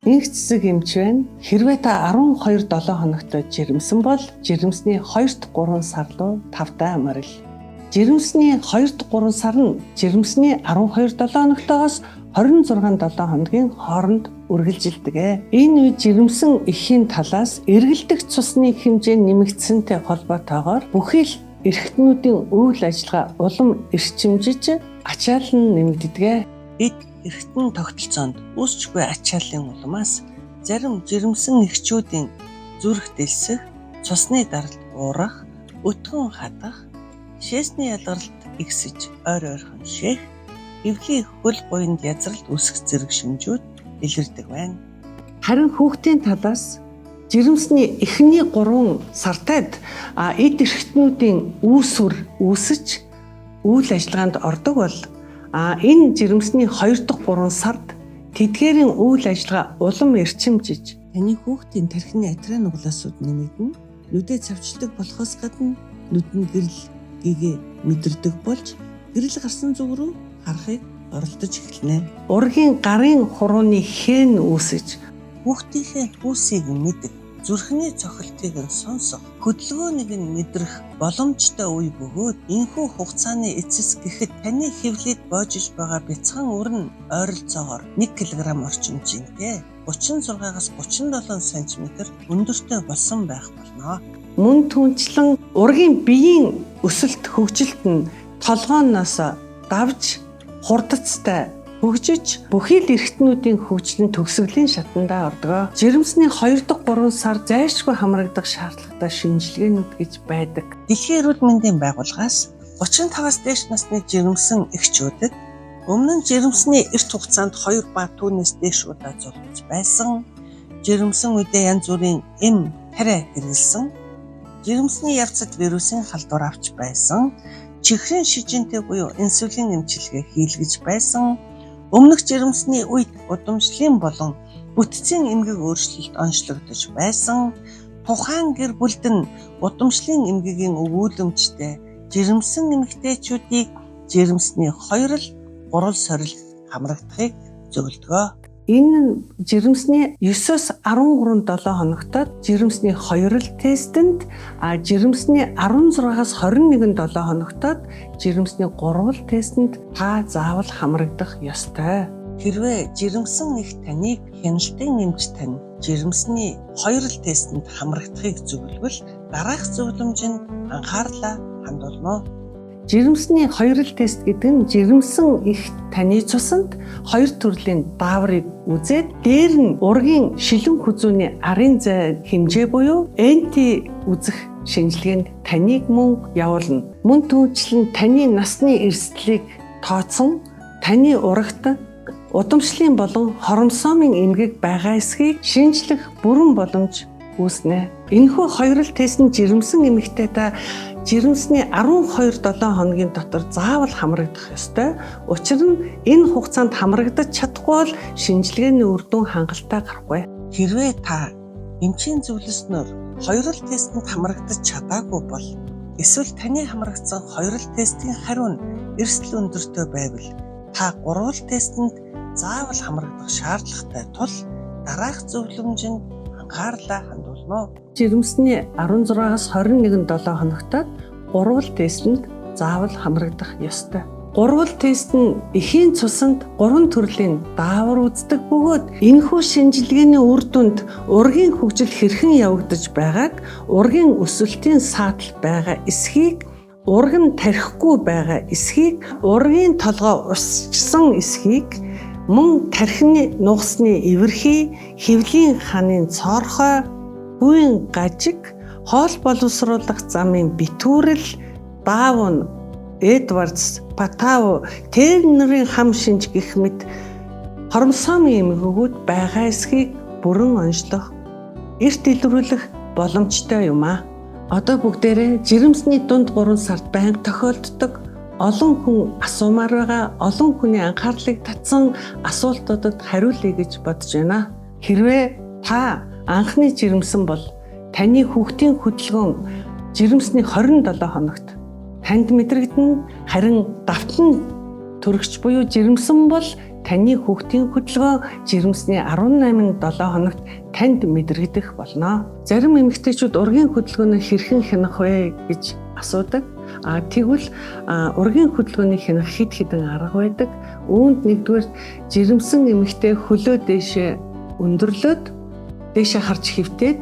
Нэг цэцэг эмч байна. Хэрвээ та 12-7 хоногт жирэмсэн бол жирэмсний 2-3 сар руу 5 дахь амарл. Жирэмсний 2-3 сар нь жирэмсний 12-7 хоногтоос 26-7 хоногийн хооронд үргэлжилдэг. Энэ үед жирэмсэн эхийн талаас эргэлдэх цусны хэмжээ нэмэгдсэнтэй холбоотойгоор бүхий л эрхтнүүдийн үйл ажиллагаа улам эрчимжиж ачаал нь нэмэгддэг. Бид эрхтэн тогтолцоонд үүсчгүй ачааллын улмаас зарим жирэмсэн эхчүүдийн зүрх дэлсэх, цусны даралт уурах, өтгөн хадах, шээсний ялгаралт игсэж ойр ойрхон шээх, эвлийн хөл буйнд язралт үүсэх зэрэг шинжүүд илэрдэг байна. Харин хүүхдийн талаас жирэмсний эхний 3 сартад эд эрхтнүүдийн үүсвэр үүсэж үйл ажиллагаанд ордог бол энэ жирэмсний 2-3 сард тэдгээрийн үйл ажиллагаа улам эрчимжиж таны хүүхдийн тархины атраа нуглаасууд нэмэгдэн нүдээ цавчилдаг болохоос гадна нүдэн гэрэл гээгээ мэдэрдэг болж гэрэл гарсан зүг рүү харахыг оролдож эхэлнэ. Ургийн гарын хурууны хэн үүсэж хүүхдийнхээ хүүсийг мэдэх, зүрхний цохилтыг нь сонсох, хөдөлгөөнийг нь мэдрэх боломжтой үе бөгөөд энэхүү хугацааны эцэс гэхэд таны хэвлэлд боожиж байгаа бяцхан үр нь ойролцоогоор 1 кг орчим жинтэй 36-аас 37 см өндөртэй болсон байх болно. Мөн түнчлэн ургийн биеийн өсөлт хөгжилт нь толгооноос давж хурдцтай хөгжиж бүхий л эрхтнүүдийн хөгжлийн төгсгөлийн шатандаа ордог. Жирэмсний 2-3 сар зайлшгүй хамрагдах шаардлагатай шинжилгээнүүд гэж байдаг. Дэлхийн эрүүл мэндийн байгууллагаас 35-аас дээш насны жирэмсэн эхчүүдэд өмнө нь жирэмсний эрт хугацаанд 2 ба түүнээс дээш удаа зулж байсан, жирэмсэн үедээ янз бүрийн эм тарай хэрэглэсэн, жирэмсний явцад вирусын халдвар авч байсан, чихрийн шижинтэй буюу инсулин эмчилгээ хийлгэж байсан, өмнөх жирэмсний үед удамшлын болон бүтцийн эмгэг өөрчлөлт онцлогдож байсан, тухайн гэр бүлд нь удамшлын эмгэгийн өгүүлэмжтэй жирэмсэн эмэгтэйчүүдийг жирэмсний 2-3 сорилт хамрагдахыг зөвлөдгөө. Энэ жирэмсний 9-өөс 13-7 хоногтод жирэмсний 2 тестэнд, жирэмсний 16-аас 21-7 хоногтод жирэмсний 3 тестэнд та заавал хамрагдах ёстой. Хэрвээ жирэмсэн их таныг хяналтын эмч тань жирэмсний 2 тестэнд хамрагдахыг зөвлөвөл дараах зөвлөмжөнд анхаарлаа хандуулна. Жирэмсний 2 тест гэдэг нь жирэмсэн их таны цусанд 2 төрлийн дааврыг үзээд дээр нь ургийн шилэн хүзүүний арын зай хэмжээ буюу NT үзэх шинжилгээнд таныг мөн явуулна. Мөн түүнчлэн таны насны эрсдлийг тооцсон, таны урагт удамшлын болон хоромсоомын эмгэг байгаа эсхийг шинжлэх бүрэн боломж үүснэ. Энэхүү 2 тест нь жирэмсэн эмэгтэйдээ жирэмсний 12-7 хоногийн дотор заавал хамрагдах ёстой. Учир нь энэ хугацаанд хамрагдаж чадахгүй бол шинжилгээний үр дүн хангалттай гарахгүй. Хэрвээ та эмчийн зөвлөснөөр 2 тестэнд хамрагдаж чадаагүй бол эсвэл таны хамрагдсан 2 тестийн хариу нь эрсдэл өндөртэй байвал та 3 тестэнд заавал хамрагдах шаардлагатай тул дараах зөвлөмжөнд анхаарлаа хандуулна. Жирэмсний 16-аас 21-7 хоногтод 3 тестэнд заавал хамрагдах ёстой. 3 тест нь эхийн цусанд 3 төрлийн даавар үздэг бөгөөд энэхүү шинжилгээний үр дүнд ургийн хөгжил хэрхэн явагдаж байгааг, ургийн өсөлтийн саатал байгаа эсхийг, урган тархихгүй байгаа эсхийг, ургийн толгой усчсан эсхийг, мөн тархины нугасны эвэрхий, хэвлийн ханын цоорхой, хүйн гажиг, хоол боловсруулах замын битүүрэл, даавн, Эдвардс, Патау, Тернерийн хам шинж гэх мэт хоромсоомын эмгэгүүд байгаа эсхийг бүрэн онцлох, эрт илрүүлэх боломжтой юм а. Одоо бүгдээрээ жирэмсний дунд 3 сард байнга тохиолддог олон хүн асуумаар байгаа, олон хүний анхаарлыг татсан асуултуудад хариулъя гэж бодож байна. Хэрвээ та анхны жирэмсэн бол таны хүүхдийн хөдөлгөөн жирэмсний 27 хоногт танд мэдрэгдэн, харин давтан төрөгч буюу жирэмсэн бол таны хүүхдийн хөдөлгөөн жирэмсний 18-7 хоногт танд мэдрэгдэх болно. Зарим эмэгтэйчүүд ургийн хөдөлгөөнөөр хэрхэн хянах вэ гэж асуудаг. Тэгвэл ургийн хөдөлгөөний хянах хэд хэдэн арга байдаг. Үүнд нэгдүгээр жирэмсэн эмэгтэй хөлөө дээшээ өндөрлөөд дээшээ харж хөвтөөд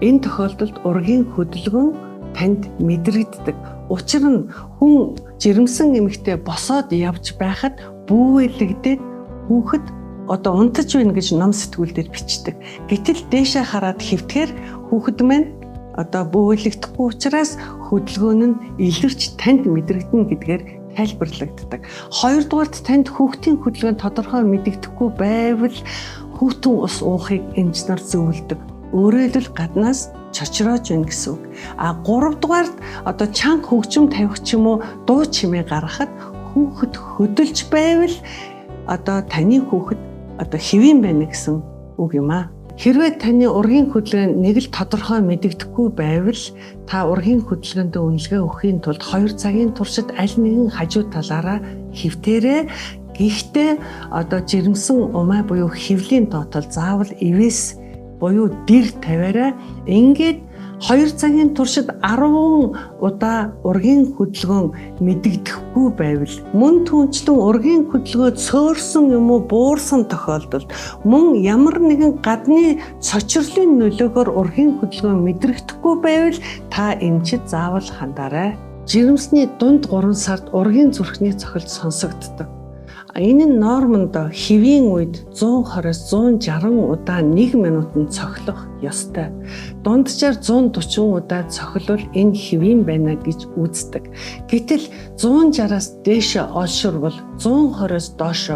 энэ тохиолдолд ургийн хөдөлгөөн танд мэдрэгддэг. Учир нь хүн жирэмсэн эмэгтэй босоод явж байхад бүүвэлэгдээд хүүхэд унтаж байна гэж ном сэтгүүлдэр бичдэг. Гэтэл дээшээ хараад хөвтгөр хүүхэд маань бүүвэлэгдэхгүй учраас хөдөлгөөн нь илэрч танд мэдрэгдэнэ гэдгээр тайлбарлагддаг. Хоёрдугаарт танд хүүхдийн хөдөлгөөн тодорхой мэдэгдэхгүй байвал хүүтэн ус уухыг эмч нар зөвлөдөг. Өөрөөр хэлбэл гаднаас чочроож байна гэсэн үг. Гуравдугаарт чанга хөгжим тавих ч юм уу дуу чимээ гаргахад хүүхэд хөдөлж байвал таны хүүхэд хэвэн байна гэсэн үг юм аа. Хэрвээ таны ургийн хөдөлгөөн нэг л тодорхой мэдэгдэхгүй байвал та ургийн хөдөлгөөнд үнэлгээ өгөхийн тулд 2 цагийн туршид аль нэгэн хажуу талаараа хөвтөрөө. Гэхдээ жирэмсэн умаа буюу хөвлийн тоотол заавал ивэс буюу дэр тавиараа. Ингээд 2 цагийн туршид 10 удаа ургийн хөдөлгөөн мэдэгдэхгүй байвал мөн түнчлэн ургийн хөдөлгөөн цөөрсөн юм уу буурсан тохиолдолд мөн ямар нэгэн гадны цочрлын нөлөөгөөр ургийн хөдөлгөөн мэдрэгдэхгүй байвал та эмчид заавал хандаарай. Жирэмсний дунд 3 сард ургийн зүрхний цохилт сонсогддог. Энэ нь нормонд хэвийн үед 120-аас 160 удаа 1 минутанд цохилох ёстой. Дунджаар 140 удаа цохилвол энэ хэвийн байна гэж үздэг. Гэтэл 160-аас дээш олширвол 120-оос доош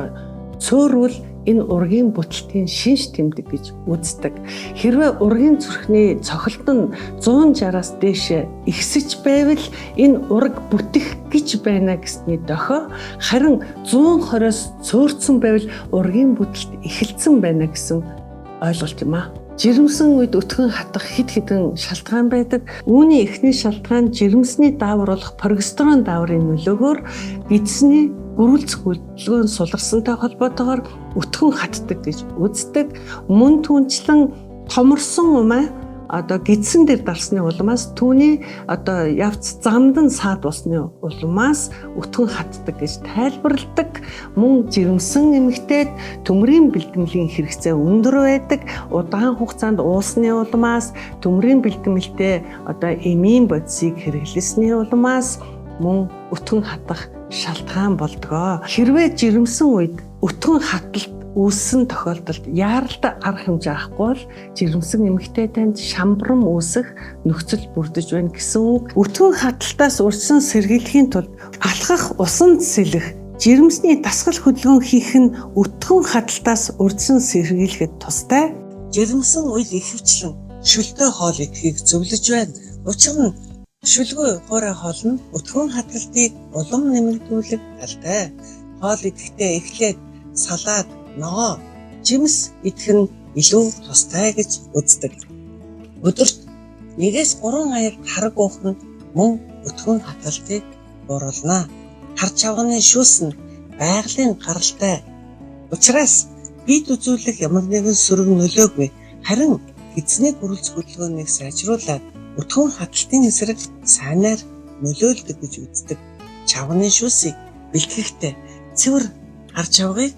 цөөрвөл энэ ургийн бүтэлтийн шинж тэмдэг гэж үздэг. Хэрвээ ургийн зүрхний цохилт нь 160-аас дээш ихсэж байвал энэ ураг бүтэх гэж байна гэсний дохио. Харин 120-оос цөөрцөн байвал ургийн бүтэлт эхэлсэн байна гэсэн ойлголт юм аа. Жирэмсэн үед өтгөн хатах хэд хэдэн шалтгаан байдаг. Үүний эхний шалтгаан жирэмсний даавар болох прогестерон дааврын нөлөөгөөр эцсний гөрүүлзэх хөдөлгөөн суларсантай холбоотойгоор өтгөн хатдаг гэж үздэг. Мөн түнчлэн томорсон умаа гидсэн дээр дарсны улмаас түүний явц замдан саад усны улмаас өтгөн хатдаг гэж тайлбарладаг. Мөн жирэмсэн эмэгтэйд төмрийн бэлтгэмлийн хэрэгцээ өндөр байдаг. Удаан хугацаанд уусны улмаас төмрийн бэлтгэлтэй эмийн бодисыг хэрэглэсний улмаас мөн өтгөн хатах шалтгаан болдгоо. Хэрвээ жирэмсэн үед өтгөн хаталт үүссэн тохиолдолд яаралтай арга хэмжээ авахгүй бол жирэмсэн эмэгтэй танд шамбрам үүсэх нөхцөл бүрдэж байна гэсэн үг. Өтгөн хаталтаас урьдчилан сэргийлэхийн тулд алхах, усанд сэлэх, жирэмсний дасгал хөдөлгөөн хийх нь өтгөн хаталтаас урьдчилан сэргийлэхэд тустай. Жирэмсэн үед ихэвчлэн шүлтэй хоол идэхийг зөвлөж байна. Учир нь шүлгүй хуурай хоол нь өтгөн хаталтыг улам нэмэгдүүлэх талтай. Хоол идэхдээ эхлээд салаад, ногоо, жимс идэх нь илүү тустай гэж үздэг. Өдөрт 1-3 аяг хараг уух нь мөн өтгөн хаталтыг бууруулна. Хар чавганы шүүс нь байгалийн гаралтай. Учираас бид үзүүлэх ямар нэгэн сөрөг нөлөөгүй. Харин эзний гөрүүлзэх хөдөлгөөнийг сайжруулаад өтгөн хаталтын эсрэг сайнаар нөлөөлдөг гэж үздэг. Чавганы шүүсийг бэлтгэхдээ цэвэр хар чавгыг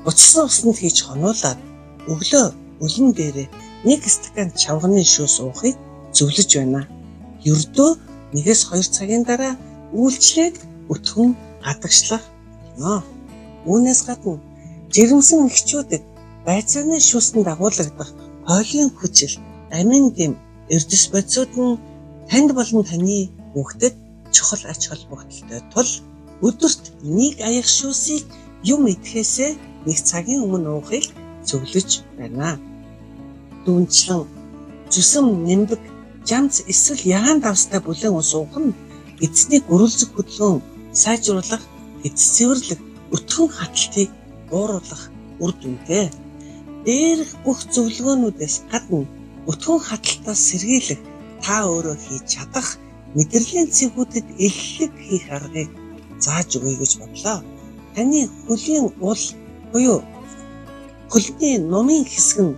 буцсан усанд хийж хонуулаад өглөө өлөн дээрээ 1 стакан чавганы шүүс уухыг зөвлөж байна. Ердөө 1-2 цагийн дараа үйлчлээд өтгөн гадагшлах болно. Үүнээс гадна жирэмсэн эхчүүдэд байцааны шүүсэнд дагуулгадах хоолын хүчил, амин дэм, эрдэс бодисууд нь танд болон таны хүүхдэд чухал ач холбогдолтой тул өдөрт 1 аяг шүүсийг юм идэхээсээ 1 цагийн өмнө уухыг зөвлөж байна. Дүүнчлэн зүсэм нэмдэг, жамц эсвэл ягаан давстай бүлээн ус уух нь эзний гөрүүлзэх хөдөлгөөн сайжруулах, эцэцэвэрлэх, өтгөн хаталтыг бууруулах үр дүнтэй. Дээрх бүх зөвлөгөөнүүдээс гадна өтгөн хаталтаас сэргийлэх, та өөрөө хийж чадах мэдрэлийн цэгүүдэд эллэг хийх аргыг зааж өгье гэж бодлоо. Таны хөлийн ул Буюу хөлний нумын хэсэг нь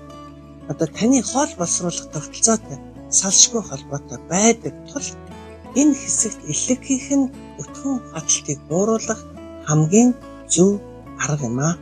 таны хоол боловсруулах тогтолцоотой салшгүй холбоотой байдаг тул энэ хэсэгт элэг хийх нь өтгөн хаталтыг бууруулах хамгийн зөв арга юм аа.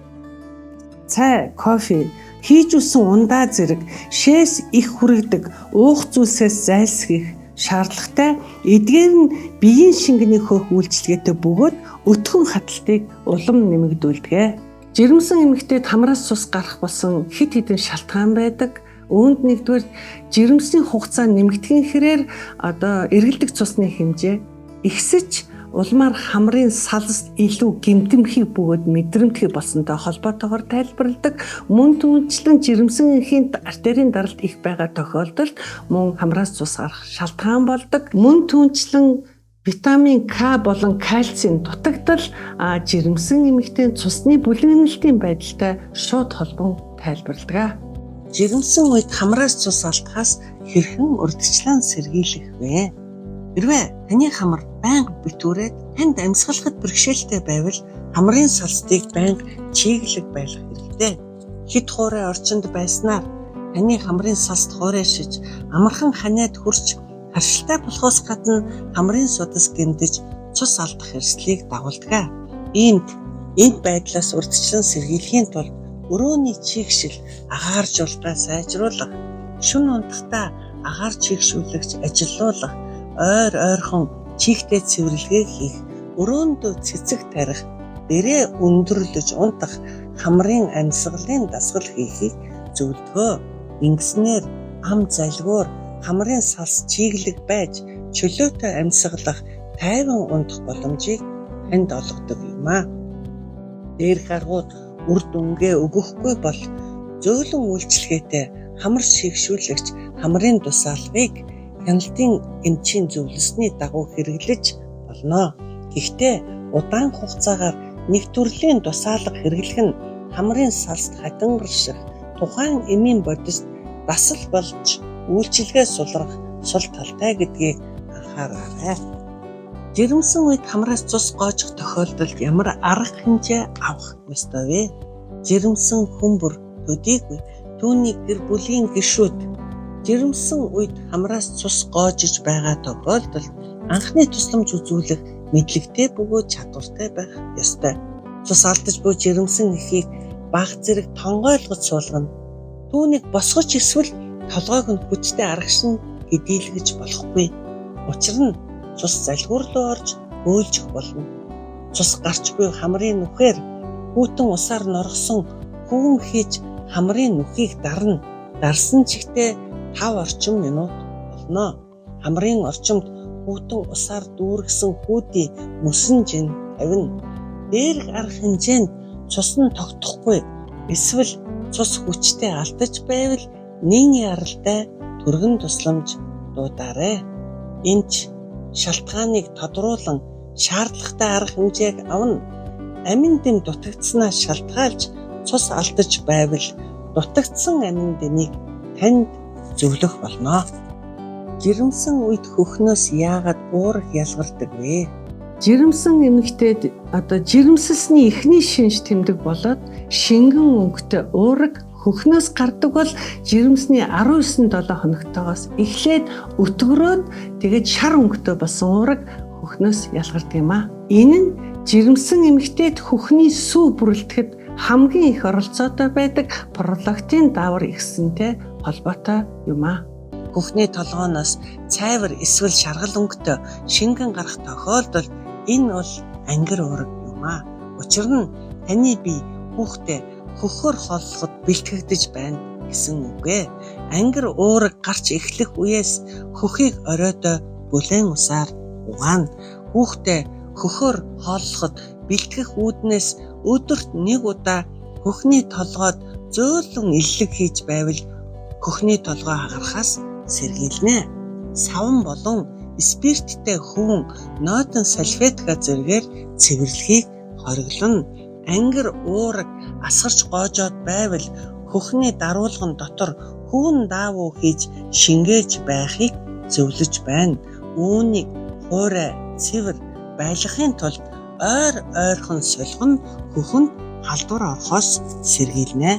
Цай, кофе, хийж үсэн ундаа зэрэг шээс их хүрэгдэг уух зүйлсээс зайлсхийх шаардлагатай. Эдгээр нь биеийн шингэний хөөх үйлчилгээтэй бөгөөд өтгөн хаталтыг улам нэмэгдүүлдэг. Жирэмсэн эмэгтэйд хамраас цус гарах болсон хэд хэдэн шалтгаан байдаг. Үүнд нэгдүгээр жирэмсний хугацаа нэмэгдэхин хэрээр эргэлдэх цусны хэмжээ ихсэж улмаар хамрын салст илүү гэмтэмхий бөгөөд мэдрэмтгий болсонтой холбоотойгоор тайлбарладаг. Мөн түүнчлэн жирэмсэн эхийн артерийн даралт их байгаа тохиолдолд мөн хамраас цус гарах шалтгаан болдог. Мөн түүнчлэн витамин К болон кальцийн дутагдал жирэмсэн эмэгтэйн цусны бүлэгнэлтийн байдалтай шууд холбон тайлбарладаг. Жирэмсэн үед хамраас цус алдахаас хэрхэн урьдчилан сэргийлэх вэ? Хэрвээ таны хамар байнга битүүрээд танд амьсгалахад бэрхшээлтэй байвал хамрын салстыг байнга чиглэг байлгах хэрэгтэй. Хит хуурай орчинд байснаар таны хамрын салст хуурайшиж амархан ханиад хурч харшилтай болохоос гадна хамрын судас гэмдэж цус алдах эрсдлийг дагуулдаг. Энд байдлаас урьдчилан сэргийлэхийн тулд өрөөний чигшил агаар жуултаа сайжруулах, шүн унтахтаа агаар чигшүүлэгч ажилуулах, ойрхон чигтэй цэвэрлэгээ хийх, өрөөндөө цэцэг тарих, дээрээ өндөрлөж унтах, хамрын амьсгалын дасгал хийхийг зөвлөдгөө. Ингэснээр ам залгуур хамрын салс чиглэг байж чөлөөтэй амьсгалах, тайван унтах боломжийг танд олгодог юм аа. Дээрх аргууд үр дүнгээ өгөхгүй бол зөөлөн үйлчилгээтэй хамар шигшүүлэгч хамрын дусаалгыг хяналтын эмчийн зөвлөсний дагуу хэрэглэж болно. Гэхдээ удаан хугацаагаар нэг төрлийн дусаалга хэрэглэх нь хамрын салст хатангарших, тухайн эмийн бодист дасал болж үйлчилгээ сулрах сул талтай гэдгийг анхаараарай. Жирэмсэн үед хамраас цус гоожих тохиолдолд ямар арга хэмжээ авах ёстой вэ? Жирэмсэн хүмүүр төдийгүй түүний гэр бүлийн гишүүд жирэмсэн үед хамраас цус гоожиж байгаа тохиолдолд анхны тусламж үзүүлэх мэдлэгтэй бөгөөд чадвартай байх ёстой. Цус алдаж буй жирэмсэн эхийг баг зэрэг тонгойлгож суулгана. Түүнийг босгож эсвэл толгойг нь хүчтэй аргашин гэдийлгэж болохгүй. Учир нь цус залхуур руу орж өөлжих болно. Цус гарч буй хамрын нүхээр хүүтэн усаар норгосон хүүн хийж хамрын нүхийг дарна. Дарсан чигтээ 5 орчим минут болно. Хамрын орчимд хүүтэн усаар дүүргэсэн хүүдийн мөсөн жин тавина. Дээрх арга хэмжээнд цус нь тогтохгүй эсвэл цус хүчтэй алдаж байвал нэн яралтай түргэн тусламж дуудаарай. Энд шалтгааныг тодруулан шаардлагатай арга хэмжээг авна. Амин дэм дутагдсанаас шалтгаалж цус алдаж байвал дутагдсан амин дэмийг танд зөвлөх болно. Жирэмсэн үед хөхнөөс яагаад уурах ялгардаг вэ? Жирэмсэн эмэгтэйд жирэмсэлсний эхний шинж тэмдэг болоод шингэн өнгөтэй уураг хөхнөөс гардаг бол жирэмсний 19-7 хоногтойгоос эхлээд өтгөрөөд тэгээд шар өнгөтэй болсон уураг хөхнөөс ялгардаг юм аа. Энэ нь жирэмсэн эмэгтэйд хөхний сүү бүрэлдэхэд хамгийн их оролцоотой байдаг пролактин даавар ихсэнтэй холбоотой юм аа. Хөхний толгооноос цайвар эсвэл шаргал өнгөтэй шингэн гарах тохиолдолд энэ бол ангир уураг юм аа. Учир нь таны бие хүүхдээ хөхөөр хооллоход бэлтгэгдэж байна гэсэн үгэй. Ангир уураг гарч эхлэх үеэс хөхийг оройдоо бүлээн усаар угаана. Хүүхдээ хөхөөр хооллоход бэлтгэх үүднээс өдөрт 1 удаа хөхний толгойд зөөлөн иллэг хийж байвал хөхний толгой хагарахаас сэргийлнэ. Савн болон спирттэй хөвөн ноотон салфетка зэргээр цэвэрлэхийг хориглоно. Ангир уураг асгарч гоожоод байвал хөхний даруулган дотор хөвөн даавуу хийж шингээж байхыг зөвлөж байна. Үүнийг хуурай цэвэр байлгахын тулд ойрхон солихно хөхөнд халдвар орохоос сэргийлнэ.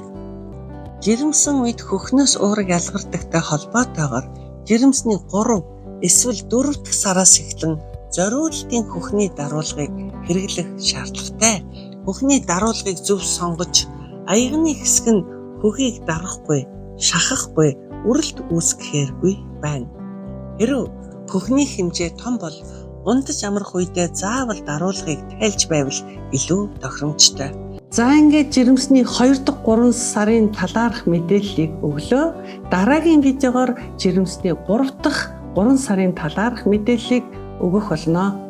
Жирэмсэн үед хөхнөөс уураг ялгардагтай холбоотойгоор жирэмсний 3 эсвэл 4 дахь сараас эхлэн зориултын хөхний даруулгыг хэрэглэх шаардлагатай. Хөхний даруулгыг зөв сонгож, аягны хэсэг нь хөхийг дарахгүй, шахахгүй, үрэлт үүсгэхээргүй байна. Хэрв хөхний хэмжээ том бол ундаж амрах үедээ заавал даруулгыг тайлж байвал илүү тохиромжтой. За ингээд жирэмсний 2 дахь 3 сарын талаарх мэдээллийг өглөө. Дараагийн видеогоор жирэмсний 3 дахь 3 сарын талаарх мэдээллийг өгөх болно.